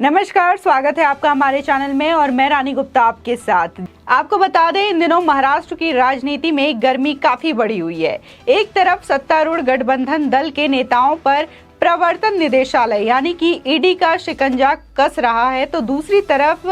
नमस्कार, स्वागत है आपका हमारे चैनल में और मैं रानी गुप्ता आपके साथ। आपको बता दें, इन दिनों महाराष्ट्र की राजनीति में गर्मी काफी बढ़ी हुई है। एक तरफ सत्तारूढ़ गठबंधन दल के नेताओं पर प्रवर्तन निदेशालय यानी कि ईडी का शिकंजा कस रहा है, तो दूसरी तरफ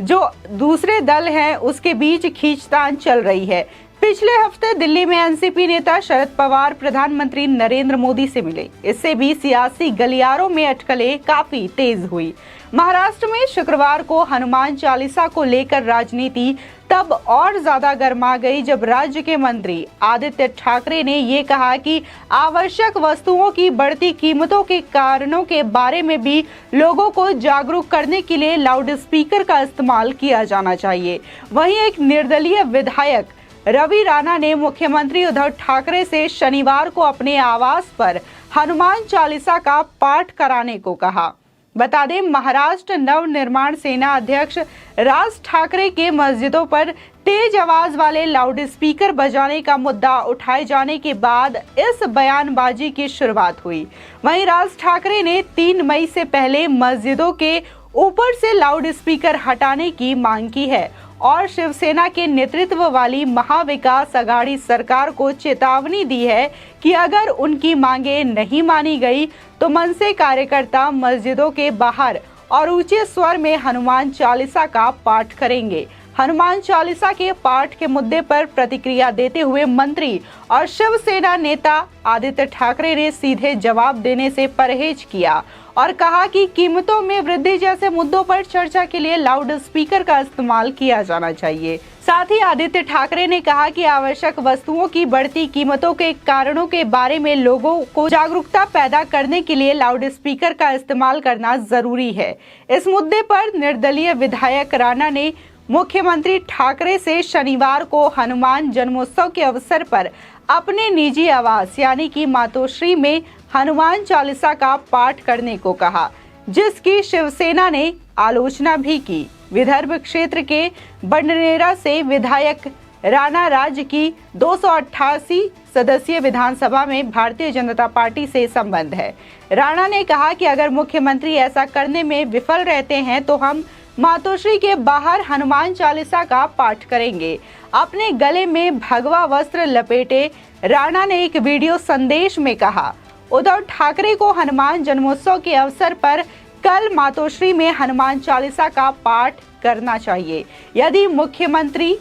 जो दूसरे दल हैं उसके बीच खींचतान चल रही है। पिछले हफ्ते दिल्ली में एनसीपी नेता शरद पवार प्रधानमंत्री नरेंद्र मोदी से मिले। इससे भी सियासी गलियारों में अटकलें काफी तेज हुई। महाराष्ट्र में शुक्रवार को हनुमान चालीसा को लेकर राजनीति तब और ज्यादा गर्मा गई जब राज्य के मंत्री आदित्य ठाकरे ने ये कहा कि आवश्यक वस्तुओं की बढ़ती कीमतों के कारणों के बारे में भी लोगों को जागरूक करने के लिए लाउड स्पीकर का इस्तेमाल किया जाना चाहिए। वहीं एक निर्दलीय विधायक रवि राणा ने मुख्यमंत्री उद्धव ठाकरे से शनिवार को अपने आवास पर हनुमान चालीसा का पाठ कराने को कहा। बता दें, महाराष्ट्र नव निर्माण सेना अध्यक्ष राज ठाकरे के मस्जिदों पर तेज आवाज वाले लाउड स्पीकर बजाने का मुद्दा उठाए जाने के बाद इस बयानबाजी की शुरुआत हुई। वहीं राज ठाकरे ने 3 मई से पहले मस्जिदों के ऊपर से लाउड स्पीकर हटाने की मांग की है और शिवसेना के नेतृत्व वाली महाविकास अघाड़ी सरकार को चेतावनी दी है कि अगर उनकी मांगे नहीं मानी गई तो मनसे कार्यकर्ता मस्जिदों के बाहर और ऊंचे स्वर में हनुमान चालीसा का पाठ करेंगे। हनुमान चालीसा के पाठ के मुद्दे पर प्रतिक्रिया देते हुए मंत्री और शिवसेना नेता आदित्य ठाकरे ने सीधे जवाब देने से परहेज किया और कहा कि कीमतों में वृद्धि जैसे मुद्दों पर चर्चा के लिए लाउड स्पीकर का इस्तेमाल किया जाना चाहिए। साथ ही आदित्य ठाकरे ने कहा कि आवश्यक वस्तुओं की बढ़ती कीमतों के कारणों के बारे में लोगों को जागरूकता पैदा करने के लिए लाउड स्पीकर का इस्तेमाल करना जरूरी है। इस मुद्दे पर निर्दलीय विधायक राणा ने मुख्यमंत्री ठाकरे से शनिवार को हनुमान जन्मोत्सव के अवसर पर अपने निजी आवास यानी कि मातोश्री में हनुमान चालीसा का पाठ करने को कहा, जिसकी शिवसेना ने आलोचना भी की। विदर्भ क्षेत्र के बंडनेरा से विधायक राणा राज्य की 288 सदस्यीय विधानसभा में भारतीय जनता पार्टी से संबंध है। राणा ने कहा कि अगर मुख्यमंत्री ऐसा करने में विफल रहते हैं तो हम मातोश्री के बाहर हनुमान चालीसा का पाठ करेंगे। अपने गले में भगवा वस्त्र लपेटे राणा ने एक वीडियो संदेश में कहा, उद्धव ठाकरे को हनुमान जन्मोत्सव के अवसर पर कल मातोश्री में हनुमान चालीसा का पाठ करना चाहिए। यदि मुख्यमंत्री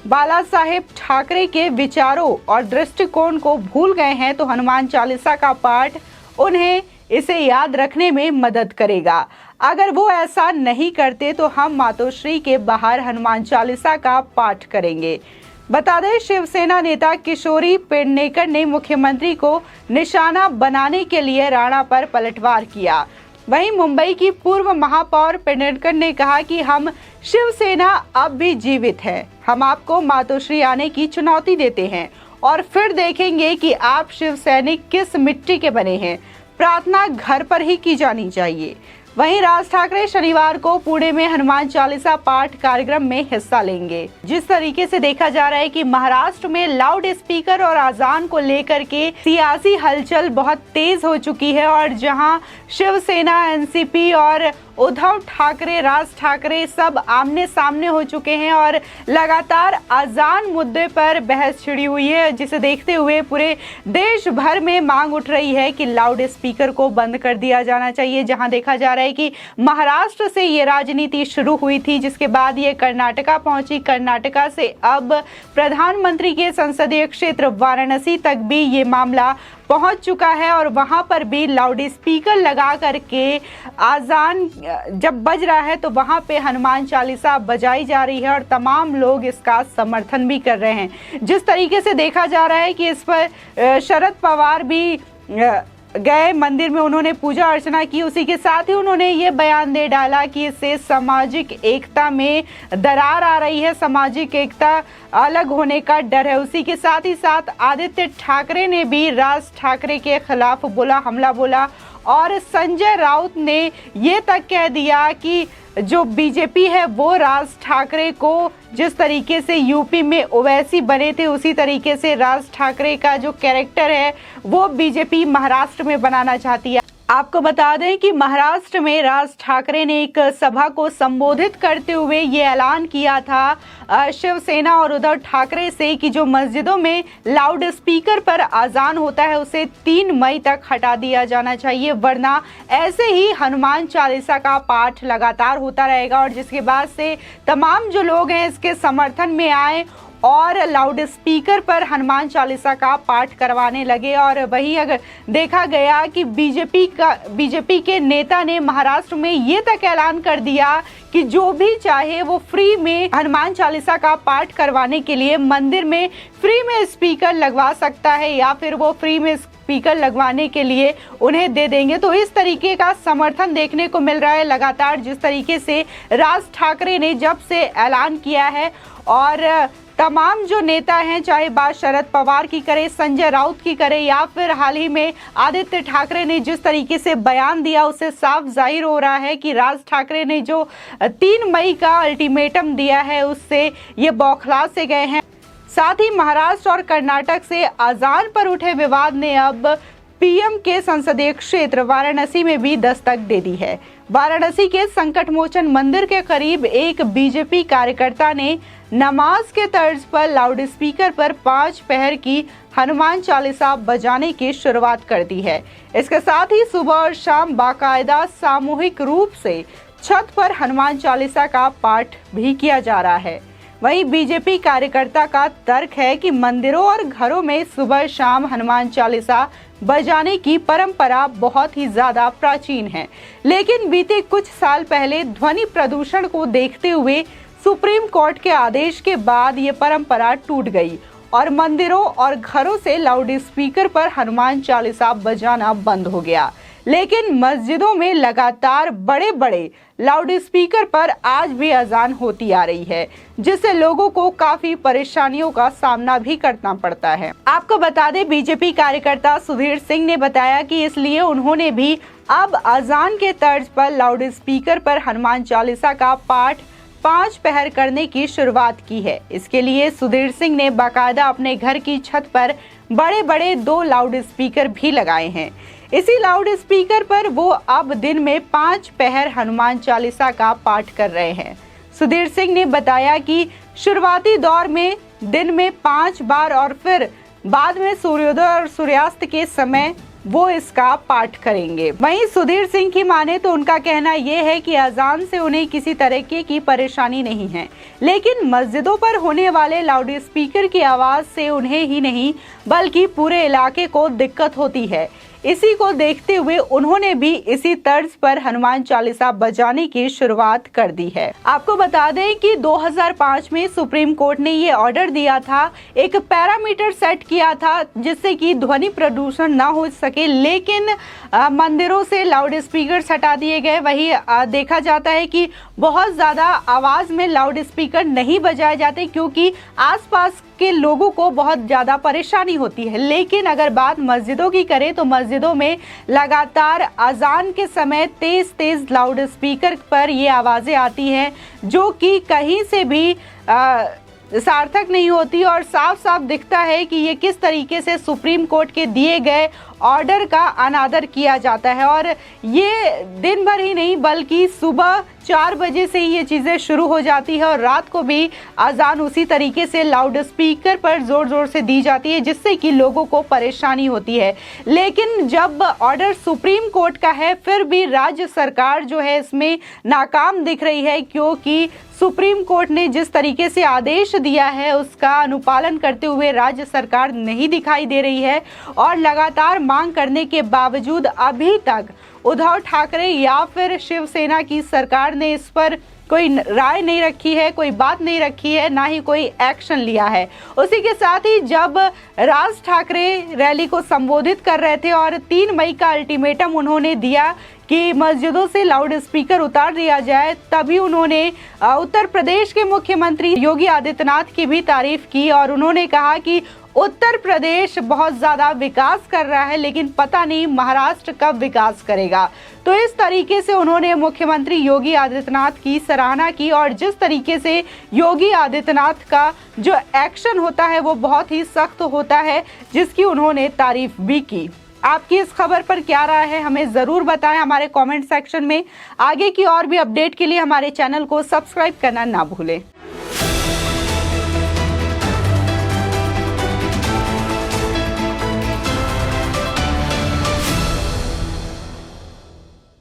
बाला साहेब ठाकरे के विचारों और दृष्टिकोण को भूल गए हैं तो हनुमान चालीसा का पाठ उन्हें इसे याद रखने में मदद करेगा। अगर वो ऐसा नहीं करते तो हम मातोश्री के बाहर हनुमान चालीसा का पाठ करेंगे। बता दें, शिवसेना नेता किशोरी पेडनेकर ने मुख्यमंत्री को निशाना बनाने के लिए राणा पर पलटवार किया। वहीं मुंबई की पूर्व महापौर पेडनेकर ने कहा कि हम शिवसेना अब भी जीवित है। हम आपको मातोश्री आने की चुनौती देते हैं और फिर देखेंगे कि आप शिव सैनिक किस मिट्टी के बने हैं। प्रार्थना घर पर ही की जानी चाहिए। वहीं राज ठाकरे शनिवार को पुणे में हनुमान चालीसा पाठ कार्यक्रम में हिस्सा लेंगे। जिस तरीके से देखा जा रहा है कि महाराष्ट्र में लाउड स्पीकर और अजान को लेकर के सियासी हलचल बहुत तेज हो चुकी है और जहां शिवसेना, एनसीपी और उद्धव ठाकरे, राज ठाकरे सब आमने सामने हो चुके हैं और लगातार अजान मुद्दे पर बहस छिड़ी हुई है, जिसे देखते हुए पूरे देश भर में मांग उठ रही है कि लाउड स्पीकर को बंद कर दिया जाना चाहिए। जहां देखा जा रहा है कि महाराष्ट्र से ये राजनीति शुरू हुई थी, जिसके बाद ये कर्नाटका पहुंची। कर्नाटका से अब प्रधानमंत्री के संसदीय क्षेत्र वाराणसी तक भी ये मामला पहुंच चुका है और वहां पर भी लाउड स्पीकर लगा करके आजान जब बज रहा है तो वहां पे हनुमान चालीसा बजाई जा रही है और तमाम लोग इसका समर्थन भी कर रहे हैं। जिस तरीके से देखा जा रहा है कि इस पर शरद पवार भी गए मंदिर में, उन्होंने पूजा अर्चना की। उसी के साथ ही उन्होंने ये बयान दे डाला कि इससे सामाजिक एकता में दरार आ रही है, सामाजिक एकता अलग होने का डर है। उसी के साथ ही साथ आदित्य ठाकरे ने भी राज ठाकरे के खिलाफ हमला बोला और संजय राउत ने ये तक कह दिया कि जो बीजेपी है वो राज ठाकरे को जिस तरीके से यूपी में ओवैसी बने थे उसी तरीके से राज ठाकरे का जो कैरेक्टर है वो बीजेपी महाराष्ट्र में बनाना चाहती है। आपको बता दें कि महाराष्ट्र में राज ठाकरे ने एक सभा को संबोधित करते हुए ये ऐलान किया था शिवसेना और उद्धव ठाकरे से कि जो मस्जिदों में लाउड स्पीकर पर अजान होता है उसे 3 मई तक हटा दिया जाना चाहिए, वरना ऐसे ही हनुमान चालीसा का पाठ लगातार होता रहेगा। और जिसके बाद से तमाम जो लोग हैं इसके समर्थन में आए और लाउड स्पीकर पर हनुमान चालीसा का पाठ करवाने लगे। और वही अगर देखा गया कि बीजेपी के नेता ने महाराष्ट्र में ये तक ऐलान कर दिया कि जो भी चाहे वो फ्री में हनुमान चालीसा का पाठ करवाने के लिए मंदिर में फ्री में स्पीकर लगवा सकता है या फिर वो फ्री में स्पीकर लगवाने के लिए उन्हें दे देंगे। तो इस तरीके का समर्थन देखने को मिल रहा है लगातार, जिस तरीके से राज ठाकरे ने जब से ऐलान किया है। और तमाम जो नेता हैं, चाहे बात शरद पवार की करे, संजय राउत की करे या फिर हाल ही में आदित्य ठाकरे ने जिस तरीके से बयान दिया, उससे साफ जाहिर हो रहा है कि राज ठाकरे ने जो 3 मई का अल्टीमेटम दिया है उससे ये बौखला से गए हैं। साथ ही महाराष्ट्र और कर्नाटक से अजान पर उठे विवाद ने अब पीएम के संसदीय क्षेत्र वाराणसी में भी दस्तक दे दी है। वाराणसी के संकटमोचन मंदिर के करीब एक बीजेपी कार्यकर्ता ने नमाज के तर्ज पर लाउड स्पीकर पर 5 पहर की हनुमान चालीसा बजाने की शुरुआत कर दी है। इसके साथ ही सुबह और शाम बाकायदा सामूहिक रूप से छत पर हनुमान चालीसा का पाठ भी किया जा रहा है। वहीं बीजेपी कार्यकर्ता का तर्क है कि मंदिरों और घरों में सुबह शाम हनुमान चालीसा बजाने की परंपरा बहुत ही ज्यादा प्राचीन है, लेकिन बीते कुछ साल पहले ध्वनि प्रदूषण को देखते हुए सुप्रीम कोर्ट के आदेश के बाद ये परंपरा टूट गई और मंदिरों और घरों से लाउड स्पीकर पर हनुमान चालीसा बजाना बंद हो गया। लेकिन मस्जिदों में लगातार बड़े बड़े लाउड स्पीकर पर आज भी अजान होती आ रही है, जिससे लोगों को काफी परेशानियों का सामना भी करना पड़ता है। आपको बता दें, बीजेपी कार्यकर्ता सुधीर सिंह ने बताया कि इसलिए उन्होंने भी अब अजान के तर्ज पर लाउड स्पीकर पर हनुमान चालीसा का पाठ 5 पहर करने की शुरुआत की है। इसके लिए सुधीर सिंह ने बाकायदा अपने घर की छत पर बड़े बड़े 2 लाउड स्पीकर भी लगाए हैं। इसी लाउड स्पीकर पर वो अब दिन में 5 पहर हनुमान चालीसा का पाठ कर रहे हैं। सुधीर सिंह ने बताया कि शुरुआती दौर में दिन में 5 बार और फिर बाद में सूर्योदय और सूर्यास्त के समय वो इसका पाठ करेंगे। वहीं सुधीर सिंह की माने तो उनका कहना यह है कि अजान से उन्हें किसी तरीके की परेशानी नहीं है, लेकिन मस्जिदों पर होने वाले लाउड स्पीकर की आवाज से उन्हें ही नहीं बल्कि पूरे इलाके को दिक्कत होती है। इसी को देखते हुए उन्होंने भी इसी तर्ज पर हनुमान चालीसा बजाने की शुरुआत कर दी है। आपको बता दें कि 2005 में सुप्रीम कोर्ट ने ये ऑर्डर दिया था, एक पैरामीटर सेट किया था जिससे कि ध्वनि प्रदूषण ना हो सके, लेकिन मंदिरों से लाउड स्पीकर हटा दिए गए। वही देखा जाता है कि बहुत ज्यादा आवाज में लाउड स्पीकर नहीं बजाए जाते क्योंकि आसपास के लोगों को बहुत ज्यादा परेशानी होती है। लेकिन अगर बात मस्जिदों की करें तो मस्जिदों में लगातार अजान के समय तेज तेज लाउड स्पीकर पर ये आवाजें आती हैं जो कि कहीं से भी सार्थक नहीं होती और साफ साफ दिखता है कि ये किस तरीके से सुप्रीम कोर्ट के दिए गए ऑर्डर का अनादर किया जाता है। और ये दिन भर ही नहीं बल्कि सुबह 4 बजे से ही ये चीज़ें शुरू हो जाती है और रात को भी अजान उसी तरीके से लाउड स्पीकर पर ज़ोर ज़ोर से दी जाती है, जिससे कि लोगों को परेशानी होती है। लेकिन जब ऑर्डर सुप्रीम कोर्ट का है फिर भी राज्य सरकार जो है इसमें नाकाम दिख रही है, क्योंकि सुप्रीम कोर्ट ने जिस तरीके से आदेश दिया है उसका अनुपालन करते हुए राज्य सरकार नहीं दिखाई दे रही है। और लगातार मांग करने के बावजूद अभी तक उद्धव ठाकरे या फिर शिवसेना की सरकार ने इस पर कोई राय नहीं रखी है, कोई बात नहीं रखी है, ना ही कोई एक्शन लिया है। उसी के साथ ही जब राज ठाकरे रैली को संबोधित कर रहे थे और 3 मई का अल्टीमेटम उन्होंने दिया कि मस्जिदों से लाउड स्पीकर उतार दिया जाए, तभी उन्होंने उत्तर प्रदेश के मुख्यमंत्री योगी आदित्यनाथ की भी तारीफ की और उन्होंने कहा कि उत्तर प्रदेश बहुत ज़्यादा विकास कर रहा है, लेकिन पता नहीं महाराष्ट्र कब विकास करेगा। तो इस तरीके से उन्होंने मुख्यमंत्री योगी आदित्यनाथ की सराहना की और जिस तरीके से योगी आदित्यनाथ का जो एक्शन होता है वो बहुत ही सख्त होता है, जिसकी उन्होंने तारीफ भी की। आपकी इस खबर पर क्या राय है, हमें जरूर बताएं हमारे कमेंट सेक्शन में। आगे की और भी अपडेट के लिए हमारे चैनल को सब्सक्राइब करना ना भूलें।